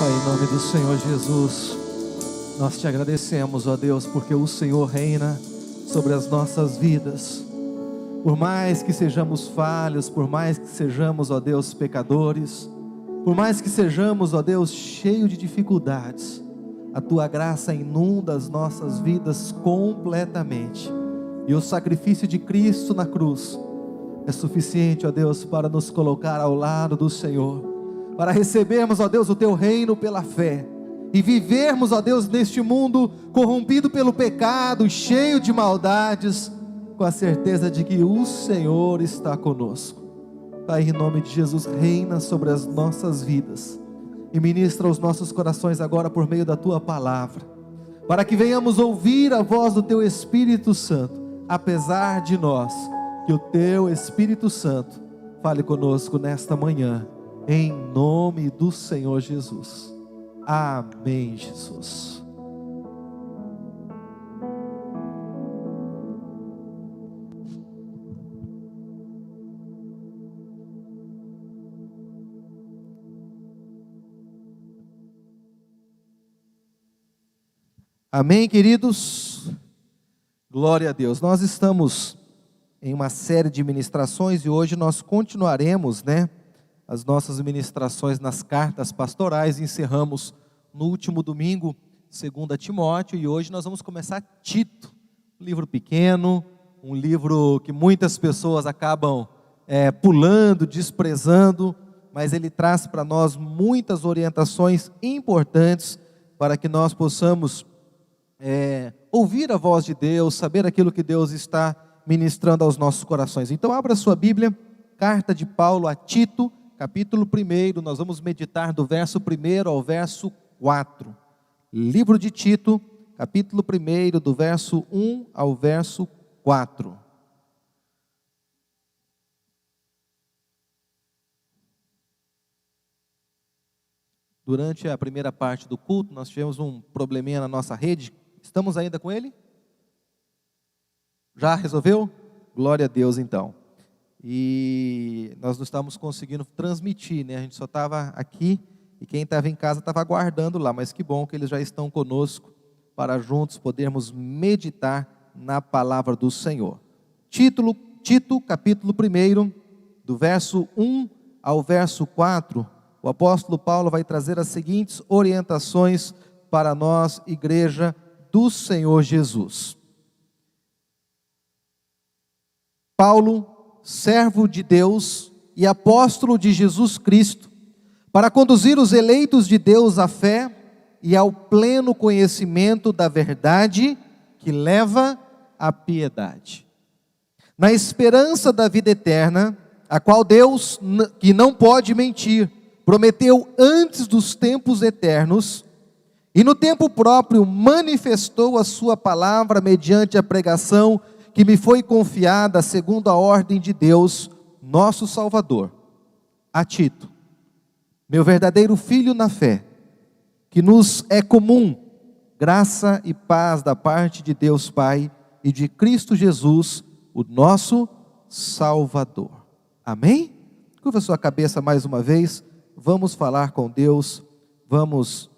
Pai, em nome do Senhor Jesus, nós te agradecemos, ó Deus, porque o Senhor reina sobre as nossas vidas. Por mais que sejamos falhos, por mais que sejamos, ó Deus, pecadores, por mais que sejamos, ó Deus, cheios de dificuldades, a Tua graça inunda as nossas vidas completamente. E o sacrifício de Cristo na cruz é suficiente, ó Deus, para nos colocar ao lado do Senhor, para recebermos, ó Deus, o Teu reino pela fé, e vivermos, ó Deus, neste mundo corrompido pelo pecado, cheio de maldades, com a certeza de que o Senhor está conosco. Pai, em nome de Jesus, reina sobre as nossas vidas, e ministra os nossos corações agora por meio da Tua palavra, para que venhamos ouvir a voz do Teu Espírito Santo, apesar de nós, que o Teu Espírito Santo fale conosco nesta manhã, em nome do Senhor Jesus. Amém, Jesus. Amém, queridos? Glória a Deus. Nós estamos em uma série de ministrações e hoje nós continuaremos, as nossas ministrações nas cartas pastorais. Encerramos no último domingo 2 Timóteo e hoje nós vamos começar Tito, um livro pequeno, um livro que muitas pessoas acabam pulando, desprezando, mas ele traz para nós muitas orientações importantes para que nós possamos ouvir a voz de Deus, saber aquilo que Deus está ministrando aos nossos corações. Então abra sua Bíblia, carta de Paulo a Tito, capítulo 1, nós vamos meditar do verso 1 ao verso 4. Livro de Tito, capítulo 1, do verso 1 ao verso 4. Durante a primeira parte do culto, nós tivemos um probleminha na nossa rede. Estamos ainda com ele? Já resolveu? Glória a Deus, então. E nós não estávamos conseguindo transmitir, A gente só estava aqui e quem estava em casa estava aguardando lá, mas que bom que eles já estão conosco para juntos podermos meditar na palavra do Senhor. Tito, capítulo 1, do verso 1 ao verso 4, o apóstolo Paulo vai trazer as seguintes orientações para nós, igreja do Senhor Jesus. Paulo, servo de Deus e apóstolo de Jesus Cristo, para conduzir os eleitos de Deus à fé e ao pleno conhecimento da verdade que leva à piedade, na esperança da vida eterna, a qual Deus, que não pode mentir, prometeu antes dos tempos eternos, e no tempo próprio manifestou a sua palavra mediante a pregação que me foi confiada segundo a ordem de Deus, nosso Salvador. A Tito, meu verdadeiro filho na fé, que nos é comum, graça e paz da parte de Deus Pai e de Cristo Jesus, o nosso Salvador. Amém? Curva sua cabeça mais uma vez, vamos falar com Deus, vamos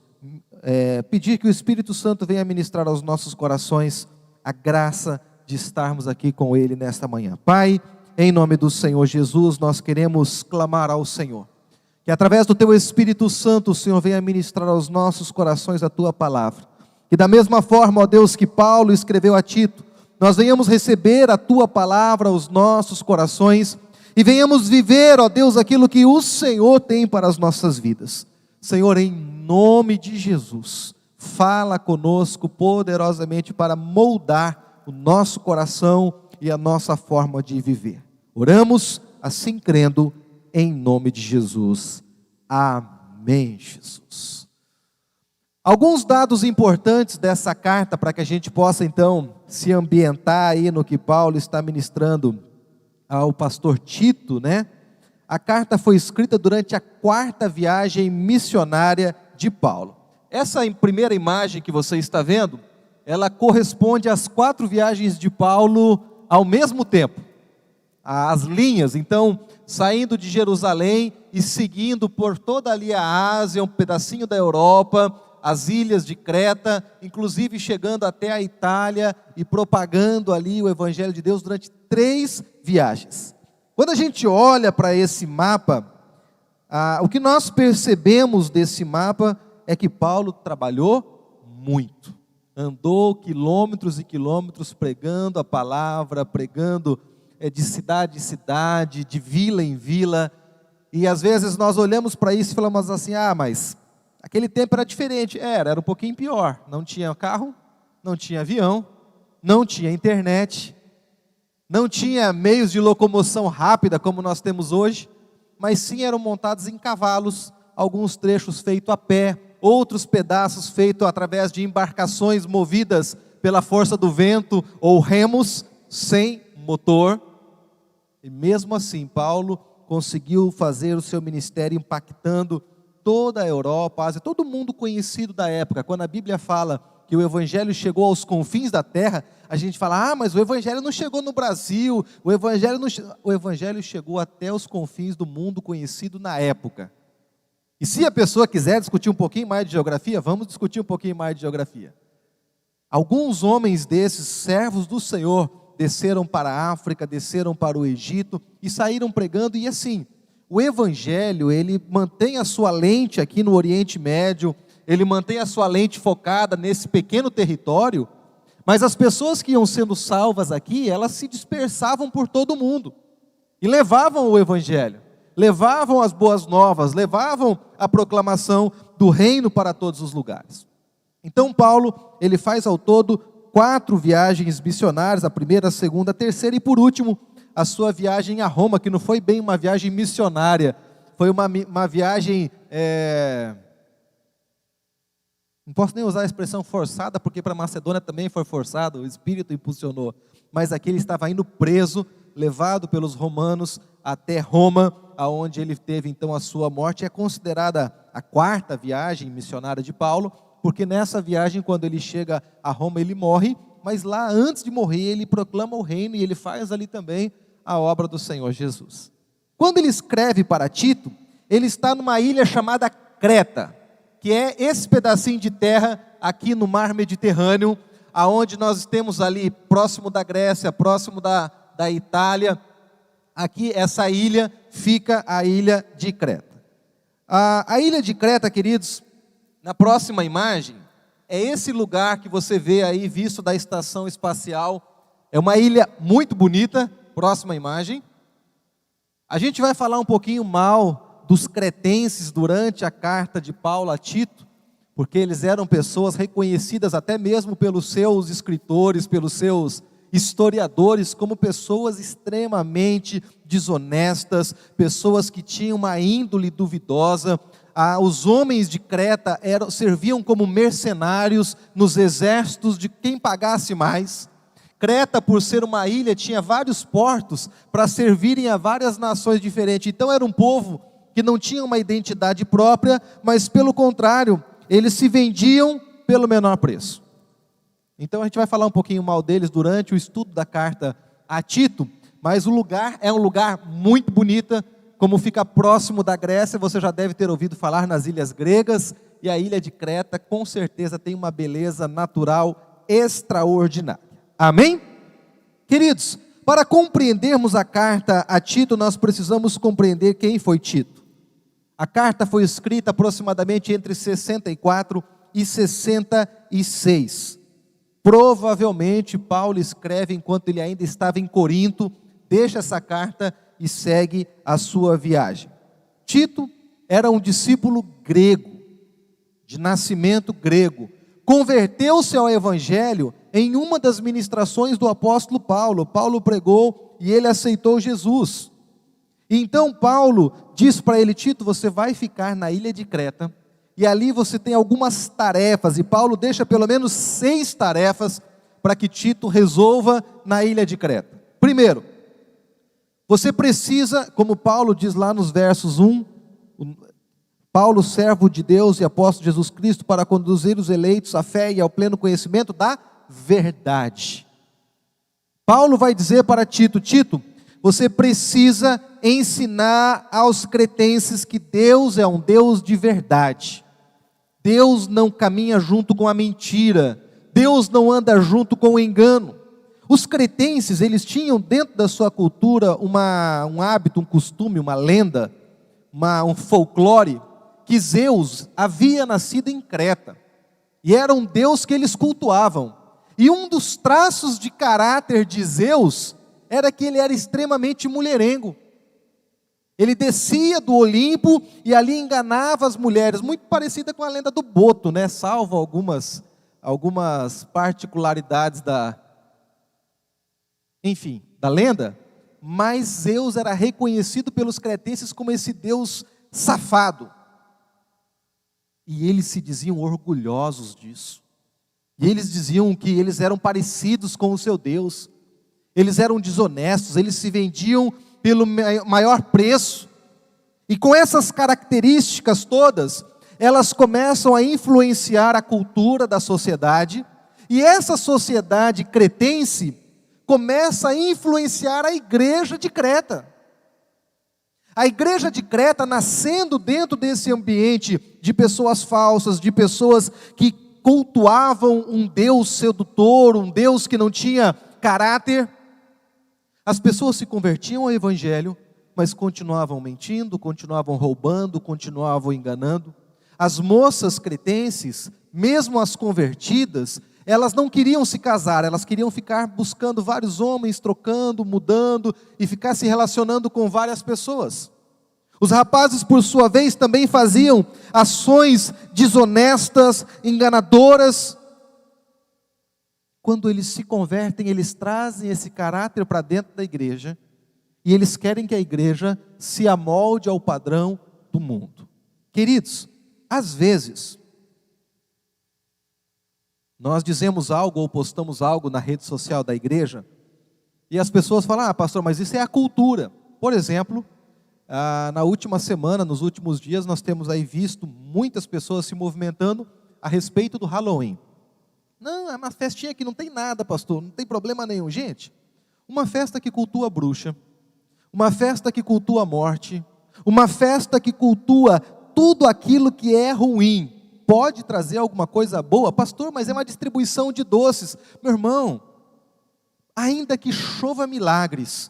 pedir que o Espírito Santo venha ministrar aos nossos corações a graça de estarmos aqui com Ele nesta manhã. Pai, em nome do Senhor Jesus, nós queremos clamar ao Senhor, que através do Teu Espírito Santo, o Senhor venha ministrar aos nossos corações a Tua palavra, que da mesma forma, ó Deus, que Paulo escreveu a Tito, nós venhamos receber a Tua palavra aos nossos corações, e venhamos viver, ó Deus, aquilo que o Senhor tem para as nossas vidas. Senhor, em nome de Jesus, fala conosco poderosamente para moldar o nosso coração e a nossa forma de viver. Oramos assim crendo em nome de Jesus. Amém, Jesus. Alguns dados importantes dessa carta para que a gente possa então se ambientar aí no que Paulo está ministrando ao pastor Tito, A carta foi escrita durante a 4ª viagem missionária de Paulo. Essa primeira imagem que você está vendo, ela corresponde às 4 viagens de Paulo ao mesmo tempo. as linhas. Então, saindo de Jerusalém e seguindo por toda ali a Ásia, um pedacinho da Europa, as ilhas de Creta, inclusive chegando até a Itália e propagando ali o Evangelho de Deus durante 3 viagens. Quando a gente olha para esse mapa, o que nós percebemos desse mapa é que Paulo trabalhou muito, andou quilômetros e quilômetros pregando a palavra, pregando de cidade em cidade, de vila em vila, e às vezes nós olhamos para isso e falamos assim, mas aquele tempo era diferente. Era um pouquinho pior, não tinha carro, não tinha avião, não tinha internet, não tinha meios de locomoção rápida como nós temos hoje, mas sim eram montados em cavalos, alguns trechos feitos a pé, outros pedaços feitos através de embarcações movidas pela força do vento ou remos sem motor. E mesmo assim, Paulo conseguiu fazer o seu ministério impactando toda a Europa, a Ásia, todo mundo conhecido da época. Quando a Bíblia fala que o Evangelho chegou aos confins da terra, a gente fala, mas o Evangelho não chegou no Brasil, o Evangelho chegou até os confins do mundo conhecido na época. E se a pessoa quiser discutir um pouquinho mais de geografia, vamos discutir um pouquinho mais de geografia. Alguns homens desses, servos do Senhor, desceram para a África, desceram para o Egito e saíram pregando, e assim, o Evangelho, ele mantém a sua lente aqui no Oriente Médio, ele mantém a sua lente focada nesse pequeno território, mas as pessoas que iam sendo salvas aqui, elas se dispersavam por todo o mundo, e levavam o Evangelho, levavam as boas novas, levavam a proclamação do reino para todos os lugares. Então Paulo, ele faz ao todo 4 viagens missionárias, a primeira, a segunda, a terceira, e por último, a sua viagem a Roma, que não foi bem uma viagem missionária, foi uma viagem, não posso nem usar a expressão forçada, porque para Macedônia também foi forçado, o Espírito impulsionou, mas aqui ele estava indo preso, levado pelos romanos até Roma, aonde ele teve então a sua morte. É considerada a 4ª viagem missionária de Paulo, porque nessa viagem, quando ele chega a Roma, ele morre, mas lá antes de morrer, ele proclama o reino e ele faz ali também a obra do Senhor Jesus. Quando ele escreve para Tito, ele está numa ilha chamada Creta, que é esse pedacinho de terra aqui no mar Mediterrâneo, aonde nós temos ali próximo da Grécia, próximo da Itália. Aqui essa ilha fica a ilha de Creta. A ilha de Creta, queridos, na próxima imagem, é esse lugar que você vê aí visto da estação espacial. É uma ilha muito bonita. Próxima imagem. A gente vai falar um pouquinho mal dos cretenses durante a carta de Paulo a Tito, porque eles eram pessoas reconhecidas até mesmo pelos seus escritores, pelos seus historiadores, como pessoas extremamente desonestas, pessoas que tinham uma índole duvidosa. Os homens de Creta serviam como mercenários nos exércitos de quem pagasse mais. Creta, por ser uma ilha, tinha vários portos para servirem a várias nações diferentes. Então era um povo que não tinha uma identidade própria, mas pelo contrário, eles se vendiam pelo menor preço. Então a gente vai falar um pouquinho mal deles durante o estudo da carta a Tito, mas o lugar é um lugar muito bonito, como fica próximo da Grécia, você já deve ter ouvido falar nas ilhas gregas, e a ilha de Creta com certeza tem uma beleza natural extraordinária. Amém? Queridos, para compreendermos a carta a Tito, nós precisamos compreender quem foi Tito. A carta foi escrita aproximadamente entre 64 e 66. Provavelmente Paulo escreve enquanto ele ainda estava em Corinto, deixa essa carta e segue a sua viagem. Tito era um discípulo grego, de nascimento grego. Converteu-se ao Evangelho em uma das ministrações do apóstolo Paulo. Paulo pregou e ele aceitou Jesus. E então Paulo diz para ele: Tito, você vai ficar na ilha de Creta, e ali você tem algumas tarefas, e Paulo deixa pelo menos 6 tarefas para que Tito resolva na ilha de Creta. Primeiro, você precisa, como Paulo diz lá nos versos 1, Paulo, servo de Deus e apóstolo de Jesus Cristo, para conduzir os eleitos à fé e ao pleno conhecimento da verdade. Paulo vai dizer para Tito: Tito, você precisa ensinar aos cretenses que Deus é um Deus de verdade. Deus não caminha junto com a mentira. Deus não anda junto com o engano. Os cretenses, eles tinham dentro da sua cultura um hábito, um costume, uma lenda, um folclore, que Zeus havia nascido em Creta. E era um Deus que eles cultuavam. E um dos traços de caráter de Zeus era que ele era extremamente mulherengo. Ele descia do Olimpo e ali enganava as mulheres, muito parecida com a lenda do Boto, né? Salvo algumas particularidades da lenda, mas Zeus era reconhecido pelos cretenses como esse Deus safado. E eles se diziam orgulhosos disso. E eles diziam que eles eram parecidos com o seu Deus. Eles eram desonestos, eles se vendiam pelo maior preço. E com essas características todas, elas começam a influenciar a cultura da sociedade. E essa sociedade cretense começa a influenciar a igreja de Creta. A igreja de Creta, nascendo dentro desse ambiente de pessoas falsas, de pessoas que cultuavam um Deus sedutor, um Deus que não tinha caráter, as pessoas se convertiam ao evangelho, mas continuavam mentindo, continuavam roubando, continuavam enganando. As moças cretenses, mesmo as convertidas, elas não queriam se casar, elas queriam ficar buscando vários homens, trocando, mudando e ficar se relacionando com várias pessoas. Os rapazes, por sua vez, também faziam ações desonestas, enganadoras. Quando eles se convertem, eles trazem esse caráter para dentro da igreja e eles querem que a igreja se amolde ao padrão do mundo. Queridos, às vezes, nós dizemos algo ou postamos algo na rede social da igreja e as pessoas falam, pastor, mas isso é a cultura. Por exemplo, na última semana, nos últimos dias, nós temos aí visto muitas pessoas se movimentando a respeito do Halloween. Não, é uma festinha que não tem nada, pastor, não tem problema nenhum. Gente, uma festa que cultua a bruxa, uma festa que cultua a morte, uma festa que cultua tudo aquilo que é ruim, pode trazer alguma coisa boa? Pastor, mas é uma distribuição de doces. Meu irmão, ainda que chova milagres,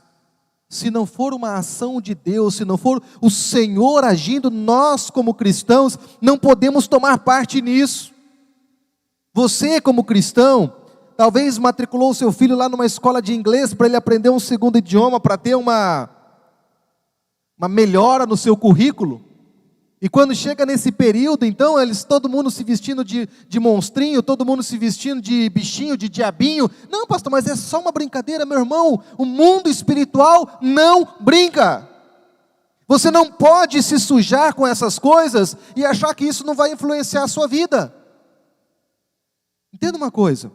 se não for uma ação de Deus, se não for o Senhor agindo, nós como cristãos não podemos tomar parte nisso. Você como cristão, talvez matriculou seu filho lá numa escola de inglês para ele aprender um segundo idioma, para ter uma melhora no seu currículo. E quando chega nesse período, então, todo mundo se vestindo de monstrinho, todo mundo se vestindo de bichinho, de diabinho. Não, pastor, mas é só uma brincadeira, meu irmão. O mundo espiritual não brinca. Você não pode se sujar com essas coisas e achar que isso não vai influenciar a sua vida. Entenda uma coisa.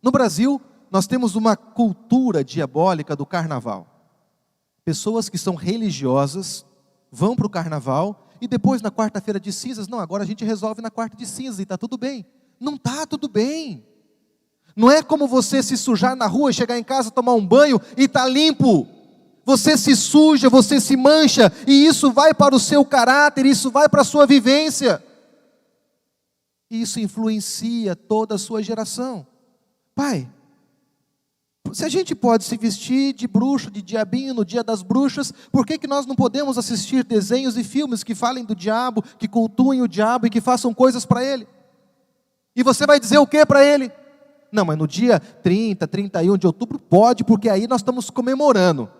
No Brasil, nós temos uma cultura diabólica do carnaval. Pessoas que são religiosas vão para o carnaval e depois na quarta-feira de cinzas, não, agora a gente resolve na quarta de cinzas e está tudo bem. Não está tudo bem. Não é como você se sujar na rua, chegar em casa, tomar um banho e está limpo. Você se suja, você se mancha e isso vai para o seu caráter, isso vai para a sua vivência. Isso influencia toda a sua geração. Pai, se a gente pode se vestir de bruxo, de diabinho no dia das bruxas, por que nós não podemos assistir desenhos e filmes que falem do diabo, que cultuem o diabo e que façam coisas para ele? E você vai dizer o que para ele? Não, mas no dia 30, 31 de outubro pode, porque aí nós estamos comemorando.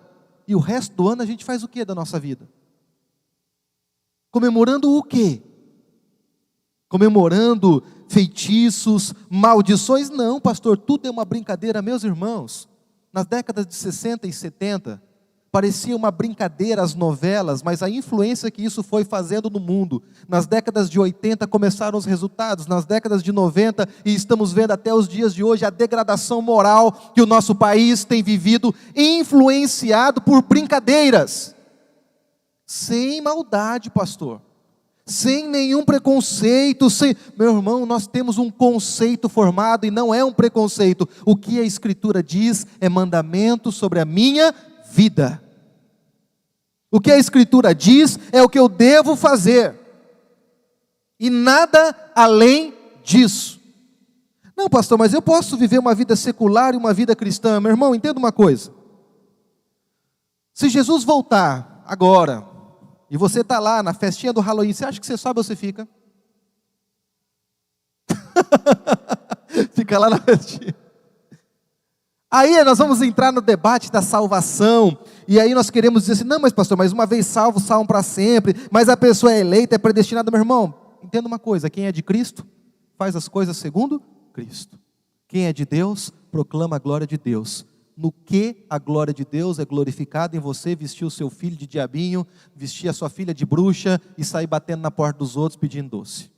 E o resto do ano a gente faz o que da nossa vida? Comemorando o quê? Comemorando feitiços, maldições? Não, pastor, tudo é uma brincadeira, meus irmãos. Nas décadas de 60 e 70, parecia uma brincadeira as novelas, mas a influência que isso foi fazendo no mundo. Nas décadas de 80 começaram os resultados, nas décadas de 90, e estamos vendo até os dias de hoje a degradação moral que o nosso país tem vivido, influenciado por brincadeiras. Sem maldade, pastor. Sem nenhum preconceito, meu irmão, nós temos um conceito formado e não é um preconceito. O que a Escritura diz é mandamento sobre a minha vida. O que a Escritura diz é o que eu devo fazer, e nada além disso. Não, pastor, mas eu posso viver uma vida secular e uma vida cristã. Meu irmão, entenda uma coisa. Se Jesus voltar agora, e você está lá na festinha do Halloween, você acha que você sobe ou você fica? Fica lá na festinha. Aí nós vamos entrar no debate da salvação, e aí nós queremos dizer assim, não, mas pastor, mas uma vez salvo, salvo para sempre, mas a pessoa é eleita, é predestinada. Meu irmão, entenda uma coisa, quem é de Cristo, faz as coisas segundo Cristo. Quem é de Deus, proclama a glória de Deus. No que a glória de Deus é glorificada em você, vestir o seu filho de diabinho, vestir a sua filha de bruxa, e sair batendo na porta dos outros pedindo doce.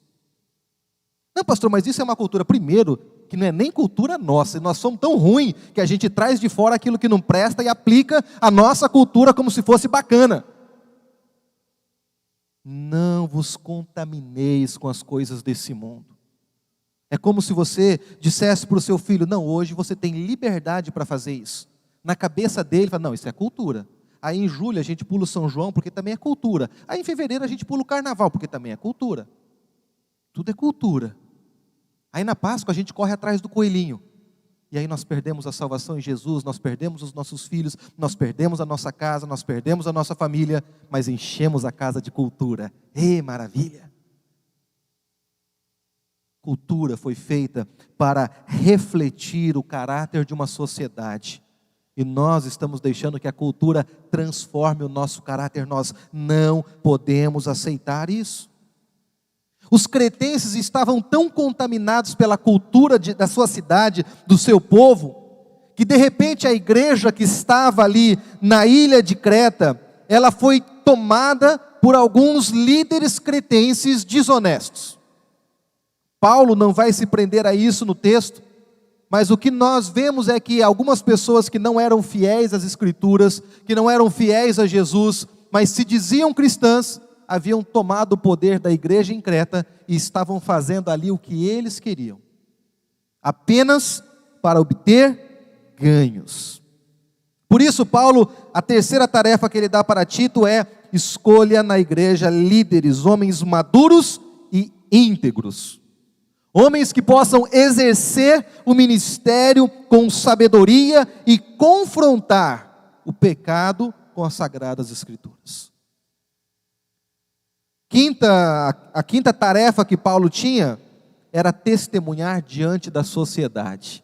Não, pastor, mas isso é uma cultura, primeiro, que não é nem cultura nossa, nós somos tão ruins, que a gente traz de fora aquilo que não presta e aplica a nossa cultura como se fosse bacana. Não vos contamineis com as coisas desse mundo. É como se você dissesse para o seu filho, não, hoje você tem liberdade para fazer isso. Na cabeça dele, fala, não, isso é cultura. Aí em julho a gente pula o São João, porque também é cultura. Aí em fevereiro a gente pula o Carnaval, porque também é cultura. Tudo é cultura. Aí na Páscoa a gente corre atrás do coelhinho. E aí nós perdemos a salvação em Jesus, nós perdemos os nossos filhos, nós perdemos a nossa casa, nós perdemos a nossa família, mas enchemos a casa de cultura. Maravilha! Cultura foi feita para refletir o caráter de uma sociedade. E nós estamos deixando que a cultura transforme o nosso caráter. Nós não podemos aceitar isso. Os cretenses estavam tão contaminados pela cultura da sua cidade, do seu povo, que de repente a igreja que estava ali na ilha de Creta, ela foi tomada por alguns líderes cretenses desonestos. Paulo não vai se prender a isso no texto, mas o que nós vemos é que algumas pessoas que não eram fiéis às Escrituras, que não eram fiéis a Jesus, mas se diziam cristãs, haviam tomado o poder da igreja em Creta e estavam fazendo ali o que eles queriam, apenas para obter ganhos. Por isso, Paulo, a terceira tarefa que ele dá para Tito é: escolha na igreja líderes, homens maduros e íntegros. Homens que possam exercer o ministério com sabedoria e confrontar o pecado com as sagradas Escrituras. A quinta tarefa que Paulo tinha era testemunhar diante da sociedade.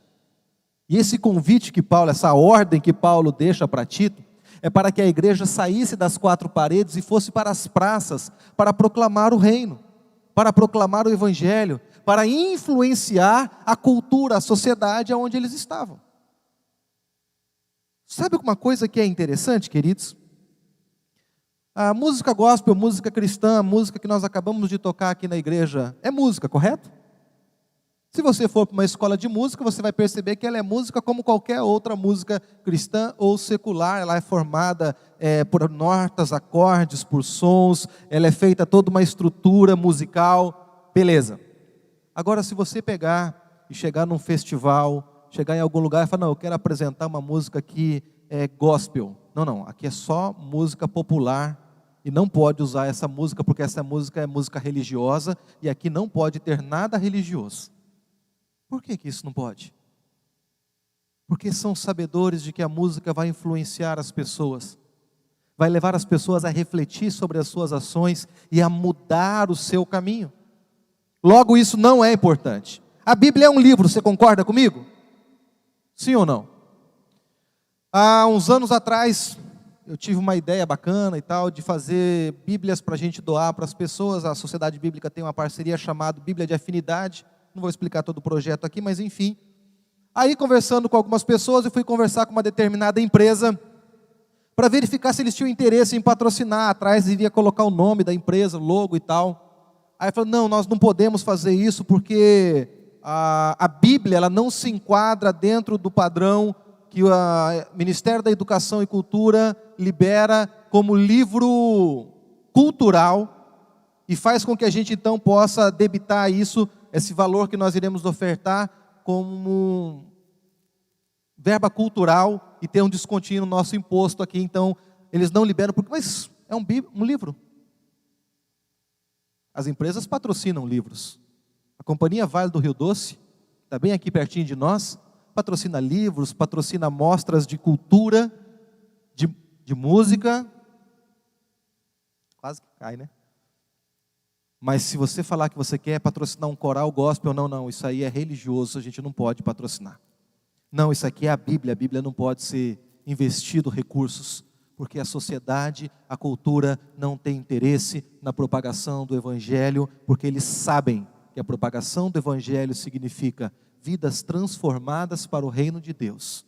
E esse convite que Paulo, essa ordem que Paulo deixa para Tito, é para que a igreja saísse das quatro paredes e fosse para as praças, para proclamar o reino, para proclamar o evangelho, para influenciar a cultura, a sociedade onde eles estavam. Sabe uma coisa que é interessante, queridos? A música gospel, música cristã, a música que nós acabamos de tocar aqui na igreja, é música, correto? Se você for para uma escola de música, você vai perceber que ela é música como qualquer outra música cristã ou secular. Ela é formada por notas, acordes, por sons, ela é feita toda uma estrutura musical, beleza. Agora, se você pegar e chegar num festival, chegar em algum lugar e falar, não, eu quero apresentar uma música que é gospel. Não, aqui é só música popular e não pode usar essa música porque essa música é música religiosa e aqui não pode ter nada religioso. Por que isso não pode? Porque são sabedores de que a música vai influenciar as pessoas, vai levar as pessoas a refletir sobre as suas ações e a mudar o seu caminho. Logo, isso não é importante. A Bíblia é um livro, você concorda comigo? Sim ou não? Há uns anos atrás, eu tive uma ideia bacana e tal, de fazer Bíblias para a gente doar para as pessoas. A Sociedade Bíblica tem uma parceria chamada Bíblia de Afinidade. Não vou explicar todo o projeto aqui, mas enfim. Aí, conversando com algumas pessoas, eu fui conversar com uma determinada empresa para verificar se eles tinham interesse em patrocinar. Atrás iria colocar o nome da empresa, o logo e tal. Aí falou, não, nós não podemos fazer isso porque a Bíblia ela não se enquadra dentro do padrão que o Ministério da Educação e Cultura libera como livro cultural e faz com que a gente então possa debitar isso, esse valor que nós iremos ofertar como verba cultural e tem um descontinho no nosso imposto aqui, então eles não liberam, mas é um livro. As empresas patrocinam livros. A Companhia Vale do Rio Doce, está bem aqui pertinho de nós, patrocina livros, patrocina mostras de cultura, de música. Quase que cai, né? Mas se você falar que você quer patrocinar um coral gospel, não, isso aí é religioso, a gente não pode patrocinar. Não, isso aqui é a Bíblia não pode ser investido recursos, porque a sociedade, a cultura não tem interesse na propagação do Evangelho, porque eles sabem que a propagação do Evangelho significa vidas transformadas para o reino de Deus.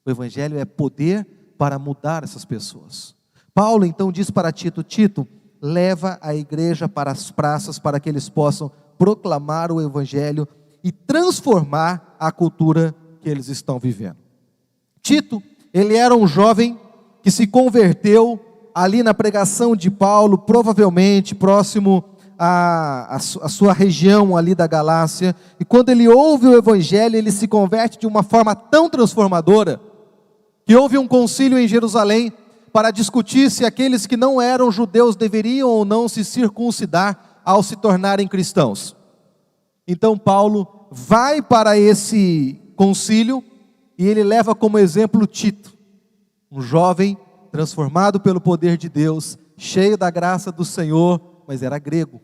O Evangelho é poder para mudar essas pessoas. Paulo então diz para Tito: Tito, leva a igreja para as praças para que eles possam proclamar o Evangelho e transformar a cultura que eles estão vivendo. Tito, ele era um jovem que se converteu ali na pregação de Paulo, provavelmente próximo à sua região ali da Galácia, e quando ele ouve o Evangelho, ele se converte de uma forma tão transformadora, que houve um concílio em Jerusalém, para discutir se aqueles que não eram judeus deveriam ou não se circuncidar ao se tornarem cristãos. Então Paulo vai para esse concílio, e ele leva como exemplo Tito, um jovem transformado pelo poder de Deus, cheio da graça do Senhor, mas era grego.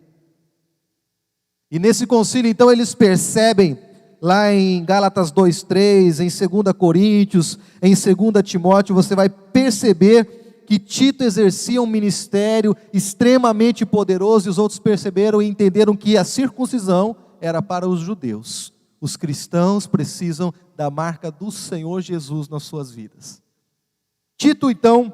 E nesse concílio, então, eles percebem, lá em Gálatas 2:3, em 2 Coríntios, em 2 Timóteo, você vai perceber que Tito exercia um ministério extremamente poderoso, e os outros perceberam e entenderam que a circuncisão era para os judeus. Os cristãos precisam da marca do Senhor Jesus nas suas vidas. Tito, então,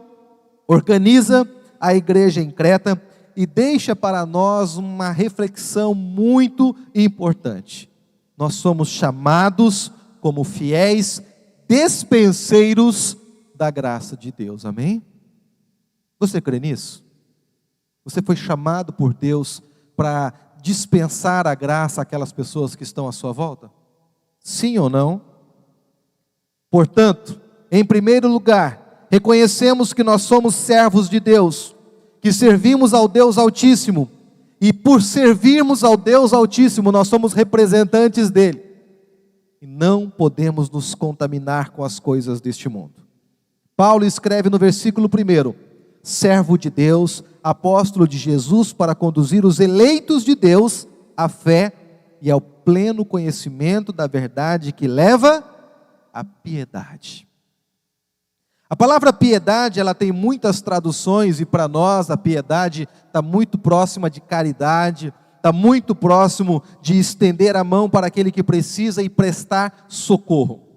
organiza a igreja em Creta e deixa para nós uma reflexão muito importante. Nós somos chamados como fiéis despenseiros da graça de Deus, amém? Você crê nisso? Você foi chamado por Deus para dispensar a graça àquelas pessoas que estão à sua volta? Sim ou não? Portanto, em primeiro lugar, reconhecemos que nós somos servos de Deus, que servimos ao Deus Altíssimo, e por servirmos ao Deus Altíssimo, nós somos representantes dele, e não podemos nos contaminar com as coisas deste mundo. Paulo escreve no versículo 1: servo de Deus, apóstolo de Jesus, para conduzir os eleitos de Deus à fé e ao pleno conhecimento da verdade que leva à piedade. A palavra piedade, ela tem muitas traduções, e para nós a piedade está muito próxima de caridade, está muito próximo de estender a mão para aquele que precisa e prestar socorro.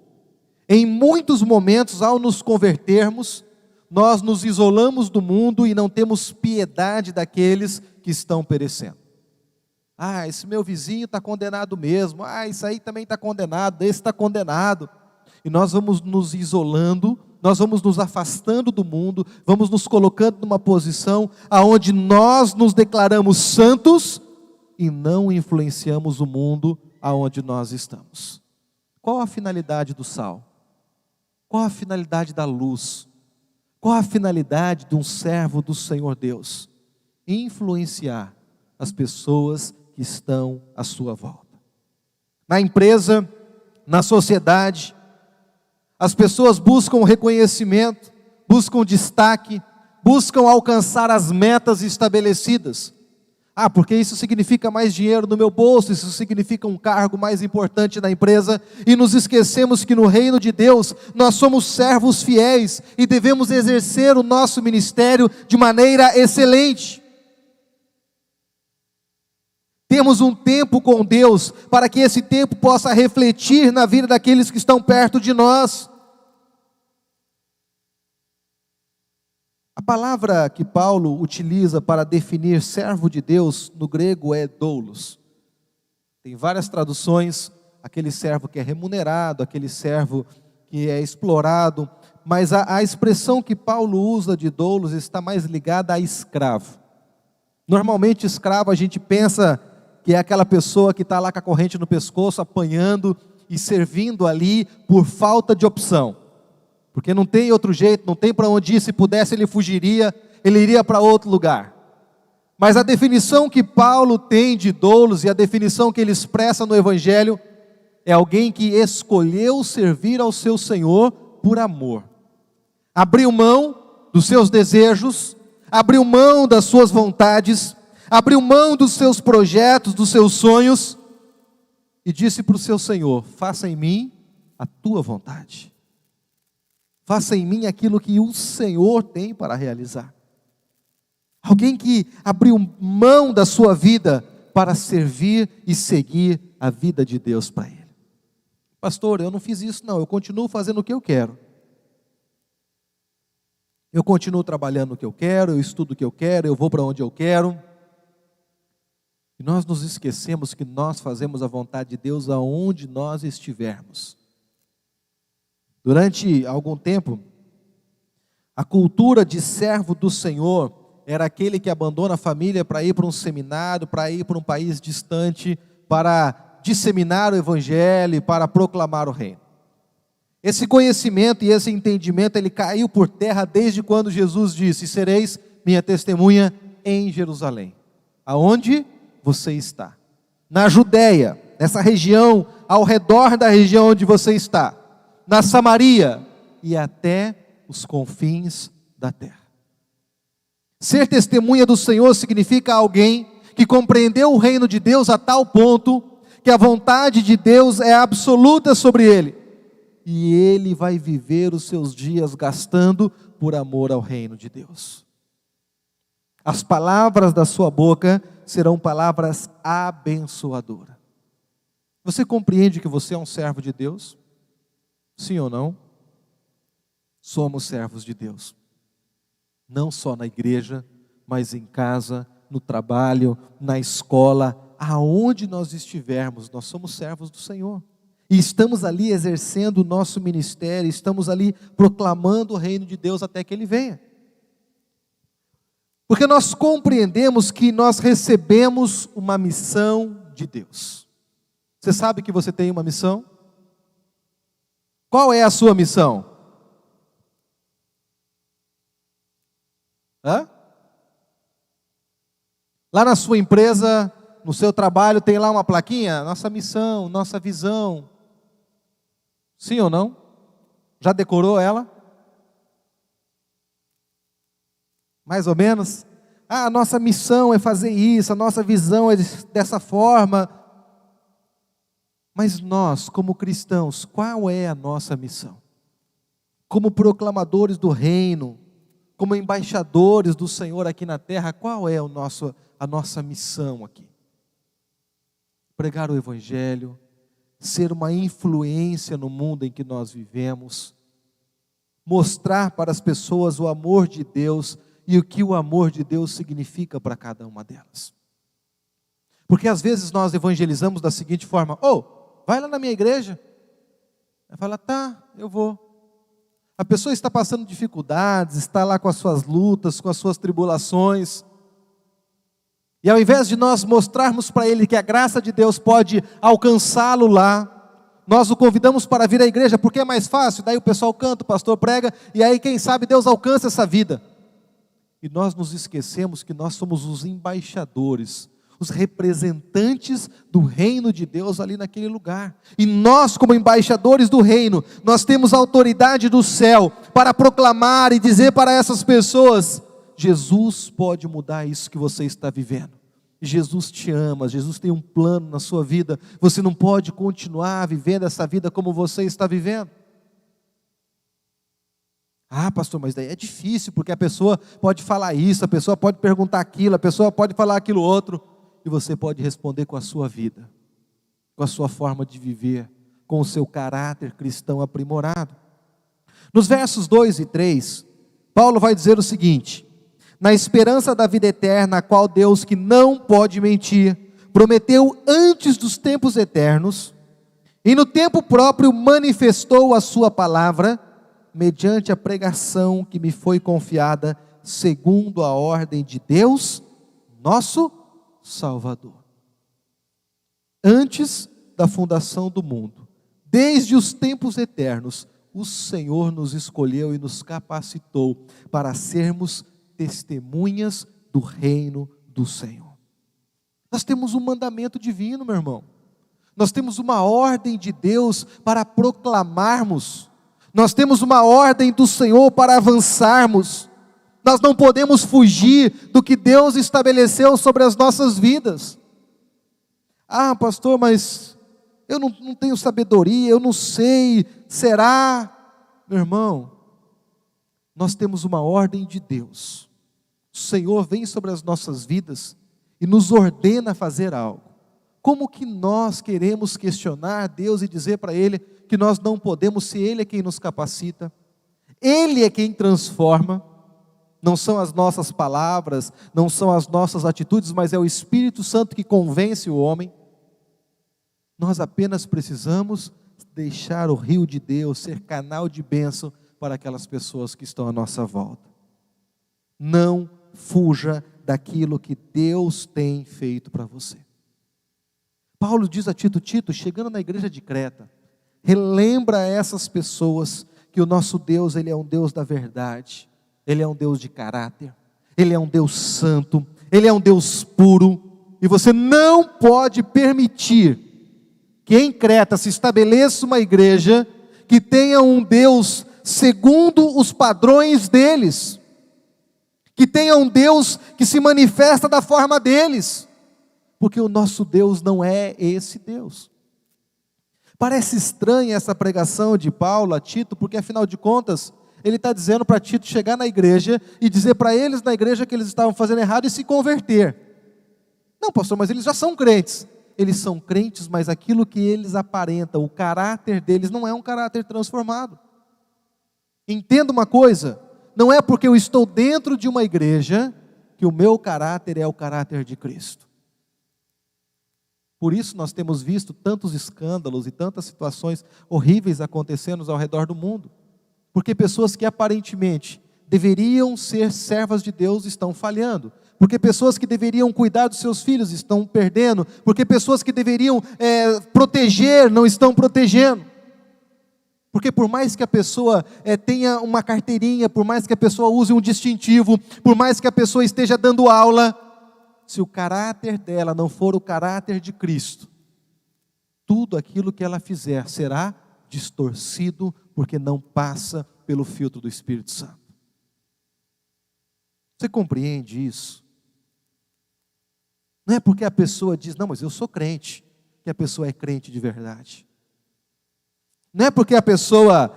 Em muitos momentos, ao nos convertermos, nós nos isolamos do mundo e não temos piedade daqueles que estão perecendo. Esse meu vizinho está condenado mesmo, isso aí também está condenado, esse está condenado. E nós vamos nos isolando, nós vamos nos afastando do mundo, vamos nos colocando numa posição aonde nós nos declaramos santos e não influenciamos o mundo aonde nós estamos. Qual a finalidade do sal? Qual a finalidade da luz? Qual a finalidade de um servo do Senhor Deus? Influenciar as pessoas que estão à sua volta. Na empresa, na sociedade, as pessoas buscam reconhecimento, buscam destaque, buscam alcançar as metas estabelecidas. Porque isso significa mais dinheiro no meu bolso, isso significa um cargo mais importante na empresa, e nos esquecemos que no reino de Deus, nós somos servos fiéis, e devemos exercer o nosso ministério de maneira excelente. Temos um tempo com Deus, para que esse tempo possa refletir na vida daqueles que estão perto de nós. A palavra que Paulo utiliza para definir servo de Deus no grego é doulos. Tem várias traduções, aquele servo que é remunerado, aquele servo que é explorado, mas a expressão que Paulo usa de doulos está mais ligada a escravo. Normalmente escravo a gente pensa que é aquela pessoa que está lá com a corrente no pescoço, apanhando e servindo ali por falta de opção. porque não tem outro jeito, não tem para onde ir. Se pudesse, ele fugiria, ele iria para outro lugar. Mas a definição que Paulo tem de doulos e a definição que ele expressa no Evangelho é alguém que escolheu servir ao seu Senhor por amor. Abriu mão dos seus desejos, abriu mão das suas vontades, abriu mão dos seus projetos, dos seus sonhos, e disse para o seu Senhor: faça em mim a tua vontade. Faça em mim aquilo que o Senhor tem para realizar. Alguém que abriu mão da sua vida para servir e seguir a vida de Deus para ele. Pastor, eu não fiz isso não, eu continuo fazendo o que eu quero. Eu continuo trabalhando o que eu quero, eu estudo o que eu quero, eu vou para onde eu quero. E nós nos esquecemos que nós fazemos a vontade de Deus aonde nós estivermos. Durante algum tempo, a cultura de servo do Senhor era aquele que abandona a família para ir para um seminário, para ir para um país distante, para disseminar o Evangelho, para proclamar o reino. Esse conhecimento e esse entendimento, ele caiu por terra desde quando Jesus disse: sereis minha testemunha em Jerusalém. Aonde você está? Na Judéia, nessa região, ao redor da região onde você está, na Samaria e até os confins da terra. Ser testemunha do Senhor significa alguém que compreendeu o reino de Deus a tal ponto que a vontade de Deus é absoluta sobre ele. E ele vai viver os seus dias gastando por amor ao reino de Deus. As palavras da sua boca serão palavras abençoadoras. Você compreende que você é um servo de Deus? Sim ou não? Somos servos de Deus. Não só na igreja, mas em casa, no trabalho, na escola, aonde nós estivermos, nós somos servos do Senhor. E estamos ali exercendo o nosso ministério, estamos ali proclamando o reino de Deus até que Ele venha. Porque nós compreendemos que nós recebemos uma missão de Deus. Você sabe que você tem uma missão? Qual é a sua missão? Lá na sua empresa, no seu trabalho, tem lá uma plaquinha: nossa missão, nossa visão. Sim ou não? Já decorou ela? Mais ou menos? A nossa missão é fazer isso, a nossa visão é dessa forma. Mas nós, como cristãos, qual é a nossa missão? Como proclamadores do reino, como embaixadores do Senhor aqui na terra, qual é a nossa missão aqui? Pregar o Evangelho, ser uma influência no mundo em que nós vivemos, mostrar para as pessoas o amor de Deus e o que o amor de Deus significa para cada uma delas. Porque às vezes nós evangelizamos da seguinte forma: vai lá na minha igreja. Ela fala: tá, eu vou. A pessoa está passando dificuldades, está lá com as suas lutas, com as suas tribulações. E ao invés de nós mostrarmos para ele que a graça de Deus pode alcançá-lo lá, nós o convidamos para vir à igreja, porque é mais fácil. Daí o pessoal canta, o pastor prega, e aí quem sabe Deus alcança essa vida. E nós nos esquecemos que nós somos os embaixadores, os representantes do reino de Deus ali naquele lugar. E nós, como embaixadores do reino, nós temos a autoridade do céu para proclamar e dizer para essas pessoas: Jesus pode mudar isso que você está vivendo. Jesus te ama, Jesus tem um plano na sua vida. Você não pode continuar vivendo essa vida como você está vivendo. Ah, pastor, mas daí é difícil, porque a pessoa pode falar isso, a pessoa pode perguntar aquilo, a pessoa pode falar aquilo outro. E você pode responder com a sua vida, com a sua forma de viver, com o seu caráter cristão aprimorado. Nos versos 2 e 3, Paulo vai dizer o seguinte: na esperança da vida eterna, a qual Deus, que não pode mentir, prometeu antes dos tempos eternos, e no tempo próprio manifestou a sua palavra, mediante a pregação que me foi confiada, segundo a ordem de Deus, nosso Salvador. Antes da fundação do mundo, desde os tempos eternos, o Senhor nos escolheu e nos capacitou para sermos testemunhas do reino do Senhor. Nós temos um mandamento divino, meu irmão. Nós temos uma ordem de Deus para proclamarmos. Nós temos uma ordem do Senhor para avançarmos. Nós não podemos fugir do que Deus estabeleceu sobre as nossas vidas. Ah, pastor, mas eu não tenho sabedoria, eu não sei, será? Meu irmão, nós temos uma ordem de Deus. O Senhor vem sobre as nossas vidas e nos ordena fazer algo. Como que nós queremos questionar Deus e dizer para Ele que nós não podemos, se Ele é quem nos capacita? Ele é quem transforma. Não são as nossas palavras, não são as nossas atitudes, mas é o Espírito Santo que convence o homem. Nós apenas precisamos deixar o rio de Deus ser canal de bênção para aquelas pessoas que estão à nossa volta. Não fuja daquilo que Deus tem feito para você. Paulo diz a Tito, chegando na igreja de Creta, relembra a essas pessoas que o nosso Deus, Ele é um Deus da verdade, Ele é um Deus de caráter, Ele é um Deus santo, Ele é um Deus puro, e você não pode permitir que em Creta se estabeleça uma igreja que tenha um Deus segundo os padrões deles, que tenha um Deus que se manifesta da forma deles, porque o nosso Deus não é esse Deus. Parece estranha essa pregação de Paulo a Tito, porque afinal de contas, ele está dizendo para Tito chegar na igreja e dizer para eles na igreja que eles estavam fazendo errado e se converter. Não, pastor, mas eles já são crentes. Eles são crentes, mas aquilo que eles aparentam, o caráter deles não é um caráter transformado. Entenda uma coisa, não é porque eu estou dentro de uma igreja que o meu caráter é o caráter de Cristo. Por isso nós temos visto tantos escândalos e tantas situações horríveis acontecendo ao redor do mundo. Porque pessoas que aparentemente deveriam ser servas de Deus estão falhando. Porque pessoas que deveriam cuidar dos seus filhos estão perdendo. Porque pessoas que deveriam proteger não estão protegendo. Porque por mais que a pessoa tenha uma carteirinha, por mais que a pessoa use um distintivo, por mais que a pessoa esteja dando aula, se o caráter dela não for o caráter de Cristo, tudo aquilo que ela fizer será distorcido, porque não passa pelo filtro do Espírito Santo. Você compreende isso? Não é porque a pessoa diz, não, mas eu sou crente, que a pessoa é crente de verdade. Não é porque a pessoa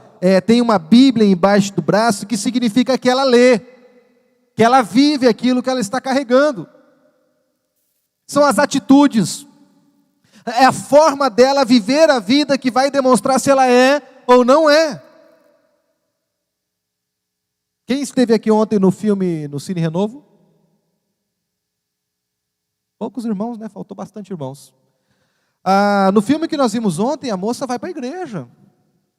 tem uma Bíblia embaixo do braço que significa que ela lê, que ela vive aquilo que ela está carregando. São as atitudes, é a forma dela viver a vida que vai demonstrar se ela é ou não é. Quem esteve aqui ontem no filme, no Cine Renovo? Poucos irmãos, né? Faltou bastante irmãos. No filme que nós vimos ontem, a moça vai para a igreja,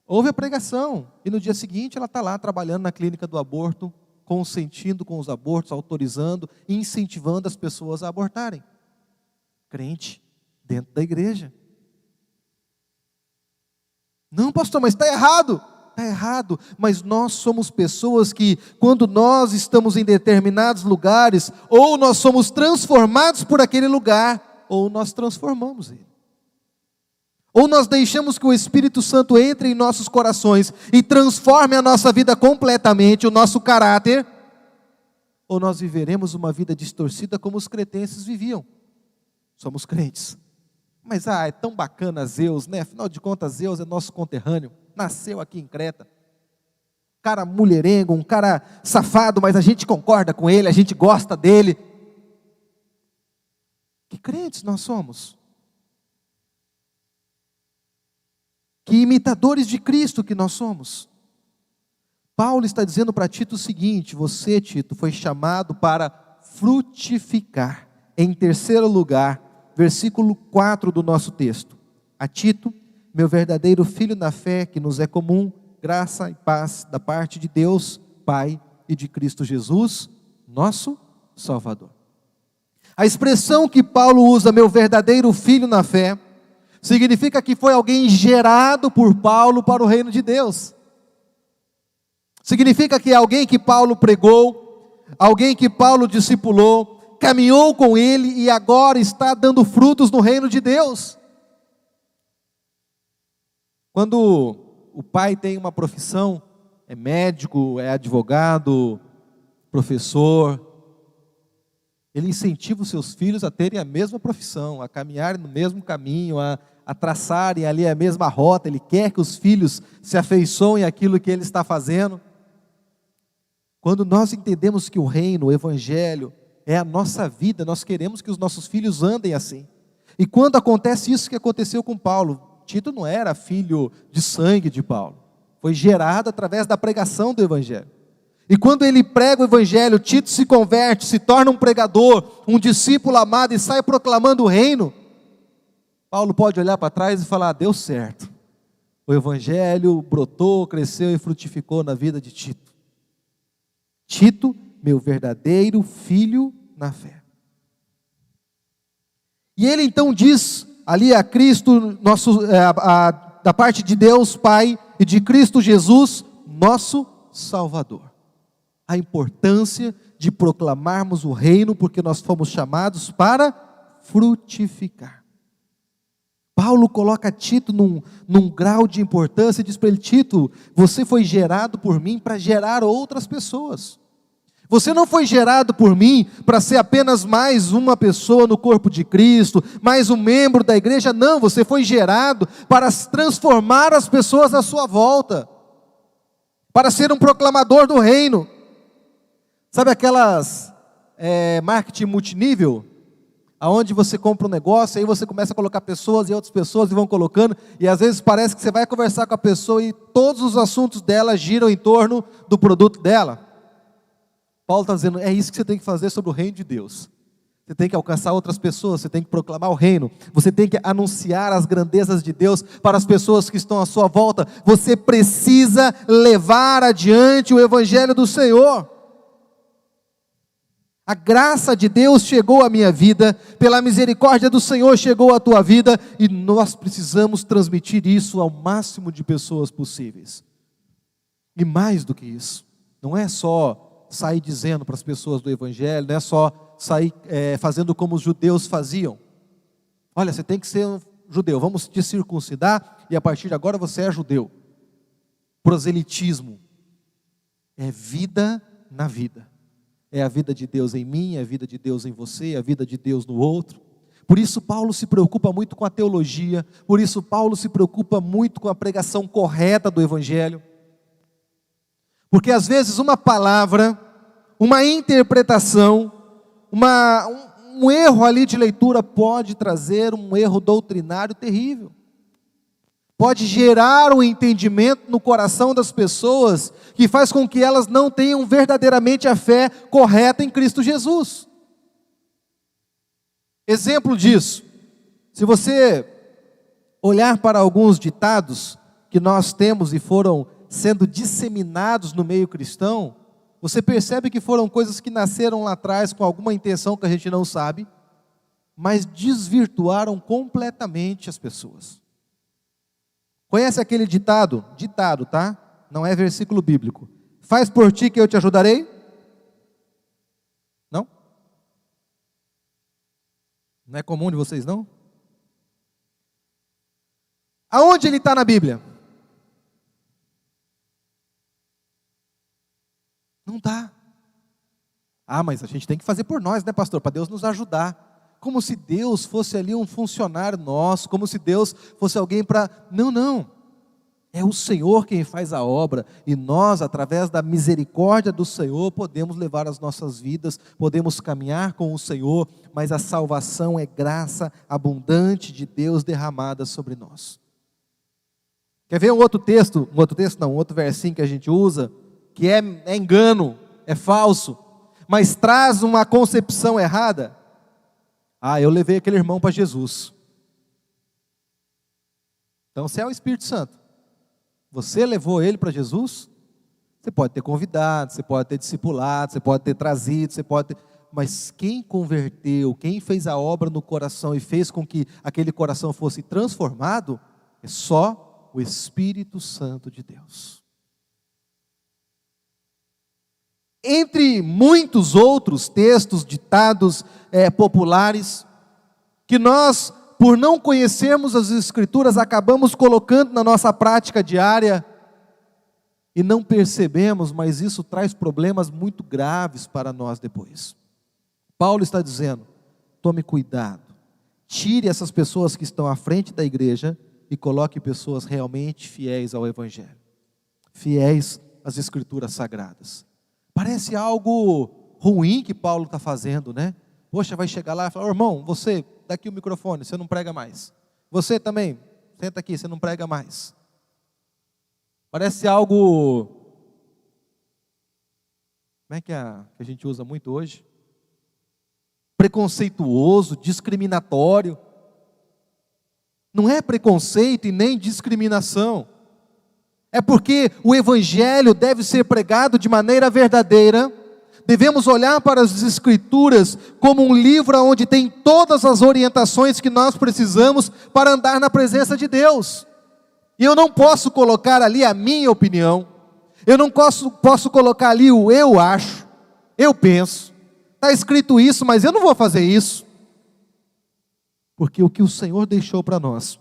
ouve a pregação, e no dia seguinte ela está lá trabalhando na clínica do aborto, consentindo com os abortos, autorizando e incentivando as pessoas a abortarem. Crente dentro da igreja. Não, pastor, mas está errado. Está errado, mas nós somos pessoas que, quando nós estamos em determinados lugares, ou nós somos transformados por aquele lugar, ou nós transformamos ele. Ou nós deixamos que o Espírito Santo entre em nossos corações e transforme a nossa vida completamente, o nosso caráter, ou nós viveremos uma vida distorcida como os cretenses viviam. Somos crentes. Mas é tão bacana Zeus, né? Afinal de contas, Zeus é nosso conterrâneo. Nasceu aqui em Creta. Um cara mulherengo, um cara safado, mas a gente concorda com ele, a gente gosta dele. Que crentes nós somos? Que imitadores de Cristo que nós somos? Paulo está dizendo para Tito o seguinte: você, Tito, foi chamado para frutificar. Em terceiro lugar, versículo 4 do nosso texto. A Tito, meu verdadeiro filho na fé, que nos é comum, graça e paz da parte de Deus, Pai, e de Cristo Jesus, nosso Salvador. A expressão que Paulo usa, meu verdadeiro filho na fé, significa que foi alguém gerado por Paulo para o reino de Deus. Significa que é alguém que Paulo pregou, alguém que Paulo discipulou, caminhou com ele e agora está dando frutos no reino de Deus. Quando o pai tem uma profissão, é médico, é advogado, professor, ele incentiva os seus filhos a terem a mesma profissão, a caminharem no mesmo caminho, a traçarem ali a mesma rota. Ele quer que os filhos se afeiçoem àquilo que ele está fazendo. Quando nós entendemos que o reino, o evangelho, é a nossa vida, nós queremos que os nossos filhos andem assim. E quando acontece isso que aconteceu com Paulo, Tito não era filho de sangue de Paulo, foi gerado através da pregação do evangelho. E quando ele prega o evangelho, Tito se converte, se torna um pregador, um discípulo amado e sai proclamando o reino. Paulo pode olhar para trás e falar: deu certo. O evangelho brotou, cresceu e frutificou na vida de Tito. Tito, meu verdadeiro filho na fé. E ele então diz ali a Cristo, da parte de Deus Pai e de Cristo Jesus, nosso Salvador. A importância de proclamarmos o reino, porque nós fomos chamados para frutificar. Paulo coloca Tito num grau de importância e diz para ele: Tito, você foi gerado por mim para gerar outras pessoas. Você não foi gerado por mim para ser apenas mais uma pessoa no corpo de Cristo, mais um membro da igreja. Não, você foi gerado para transformar as pessoas à sua volta, para ser um proclamador do reino. Sabe aquelas marketing multinível? Aonde você compra um negócio, aí você começa a colocar pessoas e outras pessoas e vão colocando, e às vezes parece que você vai conversar com a pessoa e todos os assuntos dela giram em torno do produto dela. Paulo está dizendo: é isso que você tem que fazer sobre o reino de Deus. Você tem que alcançar outras pessoas, você tem que proclamar o reino, você tem que anunciar as grandezas de Deus para as pessoas que estão à sua volta. Você precisa levar adiante o evangelho do Senhor. A graça de Deus chegou à minha vida, pela misericórdia do Senhor chegou à tua vida, e nós precisamos transmitir isso ao máximo de pessoas possíveis. E mais do que isso, não é só sair dizendo para as pessoas do evangelho, não é só sair fazendo como os judeus faziam. Olha, você tem que ser um judeu, vamos te circuncidar e a partir de agora você é judeu. Proselitismo é vida na vida. É a vida de Deus em mim, é a vida de Deus em você, é a vida de Deus no outro. Por isso Paulo se preocupa muito com a teologia, por isso Paulo se preocupa muito com a pregação correta do evangelho. Porque às vezes uma palavra, uma interpretação, um erro ali de leitura pode trazer um erro doutrinário terrível. Pode gerar um entendimento no coração das pessoas que faz com que elas não tenham verdadeiramente a fé correta em Cristo Jesus. Exemplo disso, se você olhar para alguns ditados que nós temos e foram sendo disseminados no meio cristão, você percebe que foram coisas que nasceram lá atrás com alguma intenção que a gente não sabe, mas desvirtuaram completamente as pessoas. Conhece aquele ditado? Ditado, tá? Não é versículo bíblico. Faz por ti que eu te ajudarei? Não? Não é comum de vocês, não? Aonde ele está na Bíblia? Não está. Ah, mas a gente tem que fazer por nós, né, pastor? Para Deus nos ajudar. Como se Deus fosse ali um funcionário nosso, como se Deus fosse alguém para... Não. É o Senhor quem faz a obra, e nós, através da misericórdia do Senhor, podemos levar as nossas vidas, podemos caminhar com o Senhor, mas a salvação é graça abundante de Deus derramada sobre nós. Quer ver um outro versinho que a gente usa, que é engano, é falso, mas traz uma concepção errada? Ah, eu levei aquele irmão para Jesus. Então, se é o Espírito Santo, você levou ele para Jesus? Você pode ter convidado, você pode ter discipulado, você pode ter trazido, mas quem converteu, quem fez a obra no coração e fez com que aquele coração fosse transformado, é só o Espírito Santo de Deus. entre muitos outros textos, ditados populares, que nós, por não conhecermos as Escrituras, acabamos colocando na nossa prática diária e não percebemos, mas isso traz problemas muito graves para nós depois. Paulo está dizendo: tome cuidado, tire essas pessoas que estão à frente da igreja e coloque pessoas realmente fiéis ao Evangelho, fiéis às Escrituras Sagradas. Parece algo ruim que Paulo está fazendo, né? Poxa, vai chegar lá e falar: irmão, você, daqui o microfone, você não prega mais. Você também, senta aqui, você não prega mais. Parece algo, como é que a gente usa muito hoje? Preconceituoso, discriminatório. Não é preconceito e nem discriminação. É porque o Evangelho deve ser pregado de maneira verdadeira. Devemos olhar para as Escrituras como um livro onde tem todas as orientações que nós precisamos para andar na presença de Deus. E eu não posso colocar ali a minha opinião, eu não posso colocar ali o eu acho, eu penso, está escrito isso, mas eu não vou fazer isso. Porque o que o Senhor deixou para nós,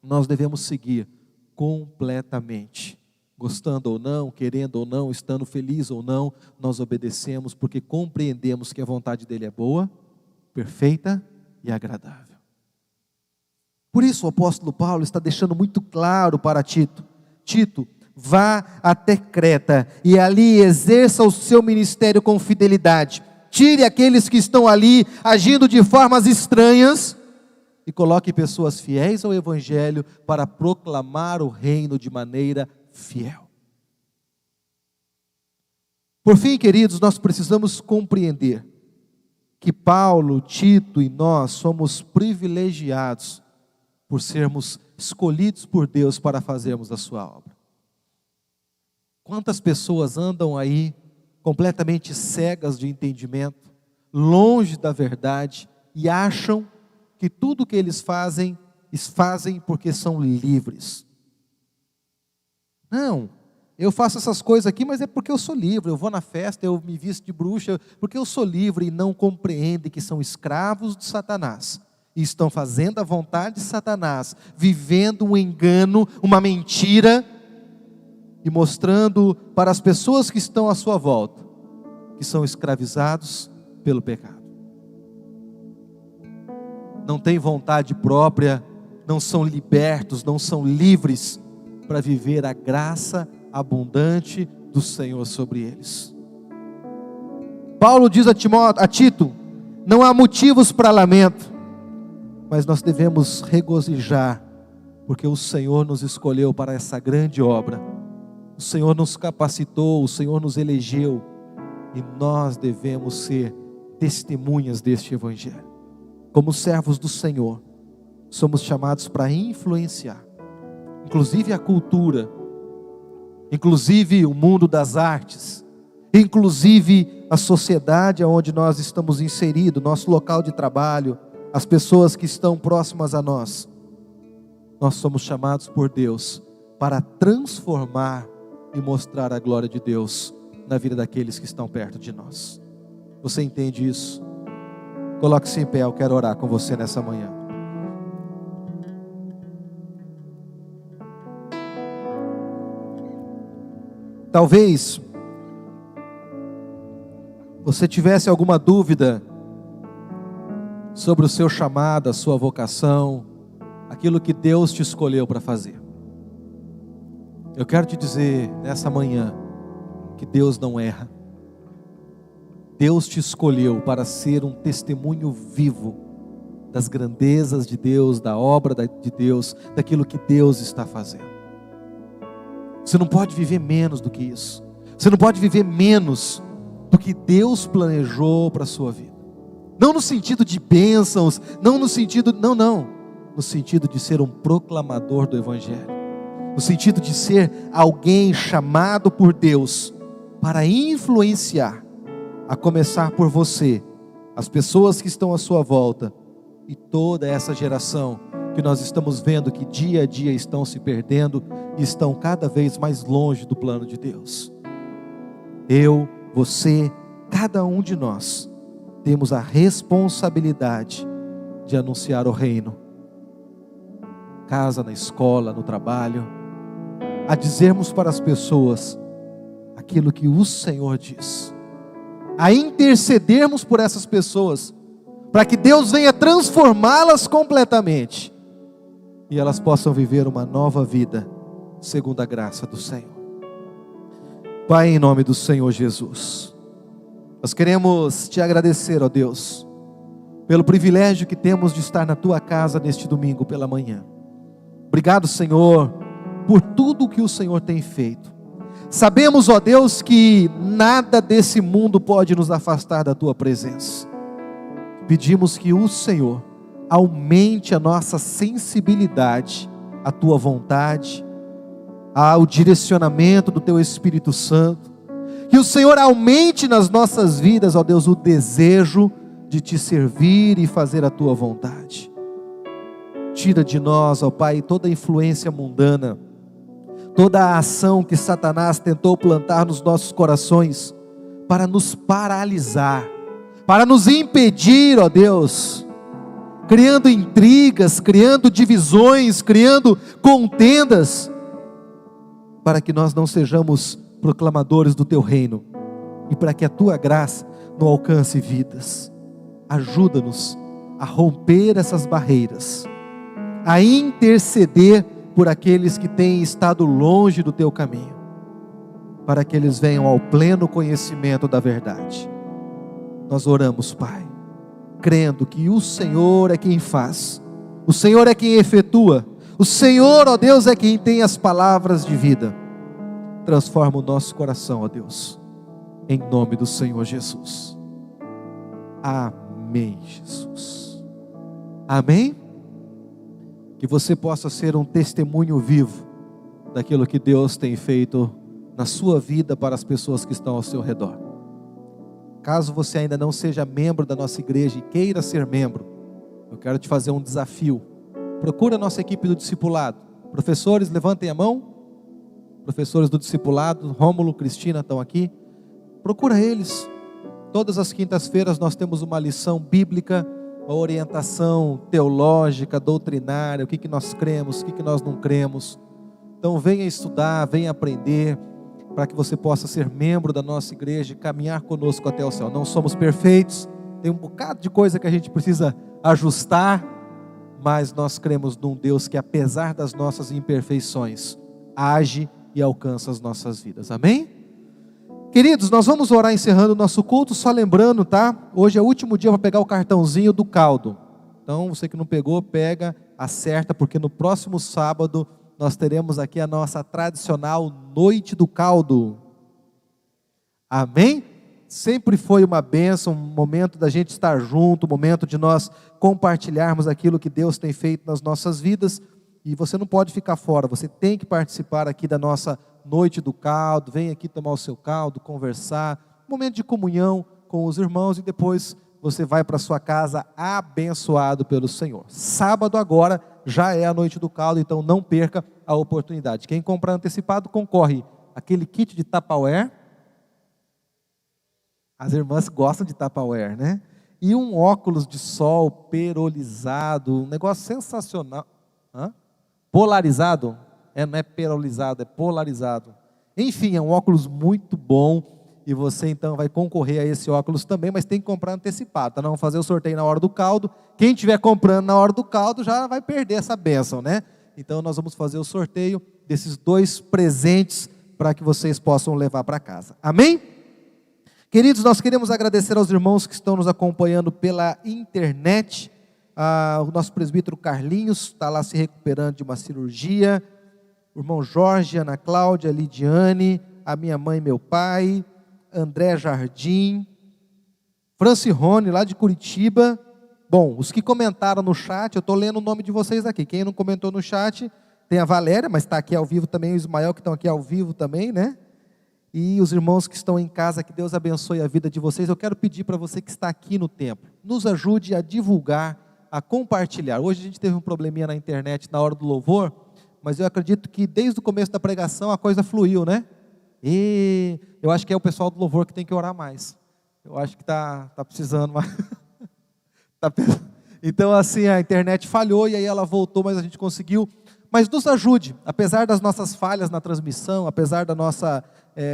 nós devemos seguir completamente. Gostando ou não, querendo ou não, estando feliz ou não, nós obedecemos porque compreendemos que a vontade dele é boa, perfeita e agradável. Por isso o apóstolo Paulo está deixando muito claro para Tito: Tito, vá até Creta e ali exerça o seu ministério com fidelidade. Tire aqueles que estão ali agindo de formas estranhas e coloque pessoas fiéis ao Evangelho para proclamar o reino de maneira fiel. Por fim, queridos, nós precisamos compreender que Paulo, Tito e nós somos privilegiados por sermos escolhidos por Deus para fazermos a sua obra. Quantas pessoas andam aí completamente cegas de entendimento, longe da verdade, e acham que tudo que eles fazem porque são livres. Não, eu faço essas coisas aqui, mas é porque eu sou livre. Eu vou na festa, eu me visto de bruxa, porque eu sou livre, e não compreendem que são escravos de Satanás. E estão fazendo a vontade de Satanás, vivendo um engano, uma mentira, e mostrando para as pessoas que estão à sua volta, que são escravizados pelo pecado. Não têm vontade própria, não são libertos, não são livres para viver a graça abundante do Senhor sobre eles. Paulo diz a Tito: não há motivos para lamento, mas nós devemos regozijar, porque o Senhor nos escolheu para essa grande obra. O Senhor nos capacitou, o Senhor nos elegeu, e nós devemos ser testemunhas deste Evangelho. Como servos do Senhor, somos chamados para influenciar, inclusive a cultura, inclusive o mundo das artes, inclusive a sociedade onde nós estamos inseridos, nosso local de trabalho, as pessoas que estão próximas a nós. Nós somos chamados por Deus para transformar e mostrar a glória de Deus na vida daqueles que estão perto de nós. Você entende isso? Coloque-se em pé, eu quero orar com você nessa manhã. Talvez você tivesse alguma dúvida sobre o seu chamado, a sua vocação, aquilo que Deus te escolheu para fazer. Eu quero te dizer nessa manhã que Deus não erra. Deus te escolheu para ser um testemunho vivo das grandezas de Deus, da obra de Deus, daquilo que Deus está fazendo. Você não pode viver menos do que isso. Você não pode viver menos do que Deus planejou para a sua vida. Não no sentido de bênçãos, não no sentido, não, no sentido de ser um proclamador do Evangelho, no sentido de ser alguém chamado por Deus para influenciar, a começar por você, as pessoas que estão à sua volta e toda essa geração que nós estamos vendo que dia a dia estão se perdendo e estão cada vez mais longe do plano de Deus. você, cada um de nós, temos a responsabilidade de anunciar o reino. Casa, na escola, no trabalho, a dizermos para as pessoas aquilo que o Senhor diz, a intercedermos por essas pessoas, para que Deus venha transformá-las completamente, e elas possam viver uma nova vida, segundo a graça do Senhor. Pai, em nome do Senhor Jesus, nós queremos te agradecer, ó Deus, pelo privilégio que temos de estar na tua casa neste domingo pela manhã. Obrigado, Senhor, por tudo que o Senhor tem feito. Sabemos, ó Deus, que nada desse mundo pode nos afastar da tua presença. Pedimos que o Senhor aumente a nossa sensibilidade à tua vontade, ao direcionamento do teu Espírito Santo. Que o Senhor aumente nas nossas vidas, ó Deus, o desejo de te servir e fazer a tua vontade. Tira de nós, ó Pai, toda a influência mundana, toda a ação que Satanás tentou plantar nos nossos corações, para nos paralisar, para nos impedir, ó Deus, criando intrigas, criando divisões, criando contendas, para que nós não sejamos proclamadores do teu reino, e para que a tua graça não alcance vidas. Ajuda-nos a romper essas barreiras, a interceder por aqueles que têm estado longe do teu caminho, para que eles venham ao pleno conhecimento da verdade. Nós oramos, Pai, crendo que o Senhor é quem faz, o Senhor é quem efetua, o Senhor, ó Deus, é quem tem as palavras de vida. Transforma o nosso coração, ó Deus, em nome do Senhor Jesus. Amém, Jesus. Amém? Que você possa ser um testemunho vivo daquilo que Deus tem feito na sua vida para as pessoas que estão ao seu redor. Caso você ainda não seja membro da nossa igreja e queira ser membro, eu quero te fazer um desafio. Procura a nossa equipe do discipulado. Professores, levantem a mão. Professores do discipulado, Rômulo, Cristina estão aqui. Procura eles. Todas as quintas-feiras nós temos uma lição bíblica, uma orientação teológica, doutrinária, o que nós cremos, o que nós não cremos. Então venha estudar, venha aprender, para que você possa ser membro da nossa igreja e caminhar conosco até o céu. Não somos perfeitos, tem um bocado de coisa que a gente precisa ajustar, mas nós cremos num Deus que, apesar das nossas imperfeições, age e alcança as nossas vidas. Amém? Queridos, nós vamos orar encerrando o nosso culto, só lembrando, tá? Hoje é o último dia para pegar o cartãozinho do caldo. Então, você que não pegou, pega, acerta, porque no próximo sábado nós teremos aqui a nossa tradicional Noite do Caldo. Amém? Sempre foi uma bênção, um momento da gente estar junto, um momento de nós compartilharmos aquilo que Deus tem feito nas nossas vidas. E você não pode ficar fora, você tem que participar aqui da nossa Noite do Caldo. Vem aqui tomar o seu caldo, conversar, um momento de comunhão com os irmãos, e depois você vai para sua casa abençoado pelo Senhor. Sábado agora já é a Noite do Caldo, então não perca a oportunidade. Quem comprar antecipado concorre aquele kit de Tupperware. As irmãs gostam de Tupperware, né? E um óculos de sol perolizado, um negócio sensacional. Polarizado? Não é perolizado, é polarizado. Enfim, é um óculos muito bom, e você então vai concorrer a esse óculos também, mas tem que comprar antecipado, tá? Não vamos fazer o sorteio na hora do caldo. Quem estiver comprando na hora do caldo já vai perder essa bênção, né? Então nós vamos fazer o sorteio desses 2 presentes para que vocês possam levar para casa. Amém? Queridos, nós queremos agradecer aos irmãos que estão nos acompanhando pela internet. O nosso presbítero Carlinhos está lá se recuperando de uma cirurgia. O irmão Jorge, Ana Cláudia, Lidiane, a minha mãe e meu pai, André Jardim, Franci Rony, lá de Curitiba. Bom, os que comentaram no chat, eu estou lendo o nome de vocês aqui. Quem não comentou no chat, tem a Valéria, mas está aqui ao vivo também, o Ismael, que estão aqui ao vivo também, né? E os irmãos que estão em casa, que Deus abençoe a vida de vocês. Eu quero pedir para você que está aqui no templo, nos ajude a divulgar, a compartilhar. Hoje a gente teve um probleminha na internet na hora do louvor, mas eu acredito que desde o começo da pregação a coisa fluiu, né? E eu acho que é o pessoal do louvor que tem que orar mais. Eu acho que tá precisando mais. Então assim, a internet falhou e aí ela voltou, mas a gente conseguiu. Mas nos ajude, apesar das nossas falhas na transmissão, apesar da nossa,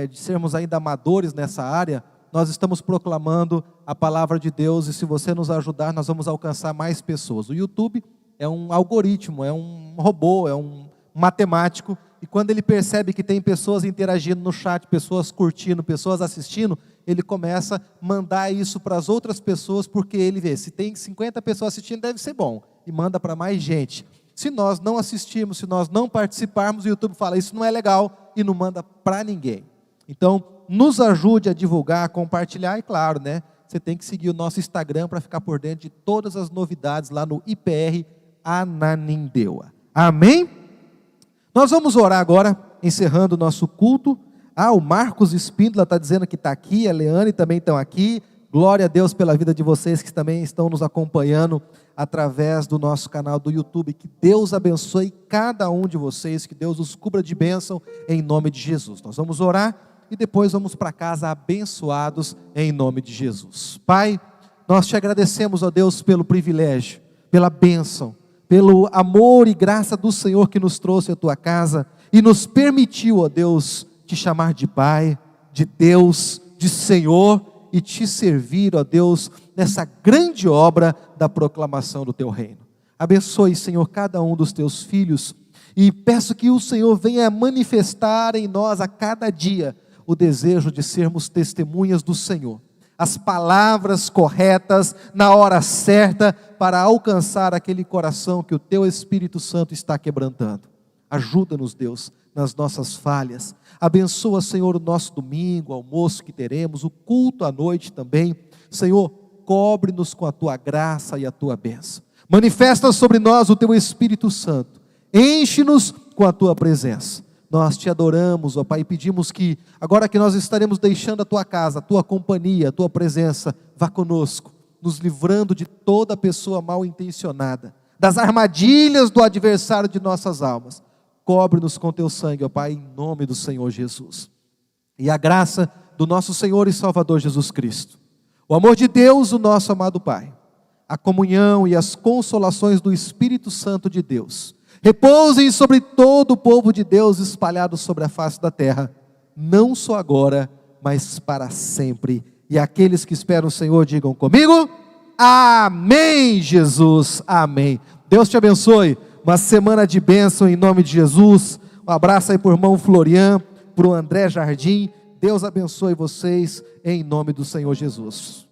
de sermos ainda amadores nessa área, nós estamos proclamando a palavra de Deus e se você nos ajudar, nós vamos alcançar mais pessoas. O YouTube é um algoritmo, é um robô, é um matemático, e quando ele percebe que tem pessoas interagindo no chat, pessoas curtindo, pessoas assistindo, ele começa a mandar isso para as outras pessoas, porque ele vê, se tem 50 pessoas assistindo, deve ser bom, e manda para mais gente. Se nós não assistirmos, se nós não participarmos, o YouTube fala, isso não é legal, e não manda para ninguém. Então, nos ajude a divulgar, a compartilhar, e claro, né, você tem que seguir o nosso Instagram para ficar por dentro de todas as novidades lá no IPR Ananindeua. Amém? Nós vamos orar agora, encerrando o nosso culto. O Marcos Espíndola está dizendo que está aqui, a Leane também estão aqui. Glória a Deus pela vida de vocês que também estão nos acompanhando através do nosso canal do YouTube. Que Deus abençoe cada um de vocês, que Deus os cubra de bênção em nome de Jesus. Nós vamos orar e depois vamos para casa abençoados em nome de Jesus. Pai, nós te agradecemos, ó Deus, pelo privilégio, pela bênção, pelo amor e graça do Senhor que nos trouxe à tua casa e nos permitiu, ó Deus, te chamar de Pai, de Deus, de Senhor e te servir, ó Deus, nessa grande obra da proclamação do teu reino. Abençoe, Senhor, cada um dos teus filhos e peço que o Senhor venha manifestar em nós a cada dia o desejo de sermos testemunhas do Senhor. As palavras corretas, na hora certa, para alcançar aquele coração que o teu Espírito Santo está quebrantando. Ajuda-nos, Deus, nas nossas falhas. Abençoa, Senhor, o nosso domingo, o almoço que teremos, o culto à noite também. Senhor, cobre-nos com a tua graça e a tua bênção. Manifesta sobre nós o teu Espírito Santo. Enche-nos com a tua presença. Nós te adoramos, ó Pai, e pedimos que, agora que nós estaremos deixando a tua casa, a tua companhia, a tua presença, vá conosco, nos livrando de toda pessoa mal intencionada, das armadilhas do adversário de nossas almas. Cobre-nos com teu sangue, ó Pai, em nome do Senhor Jesus. E a graça do nosso Senhor e Salvador Jesus Cristo, o amor de Deus, o nosso amado Pai, a comunhão e as consolações do Espírito Santo de Deus, repousem sobre todo o povo de Deus espalhado sobre a face da terra, não só agora, mas para sempre. E aqueles que esperam o Senhor, digam comigo, amém, Jesus, amém. Deus te abençoe, uma semana de bênção em nome de Jesus. Um abraço aí para o irmão Florian, para o André Jardim. Deus abençoe vocês em nome do Senhor Jesus.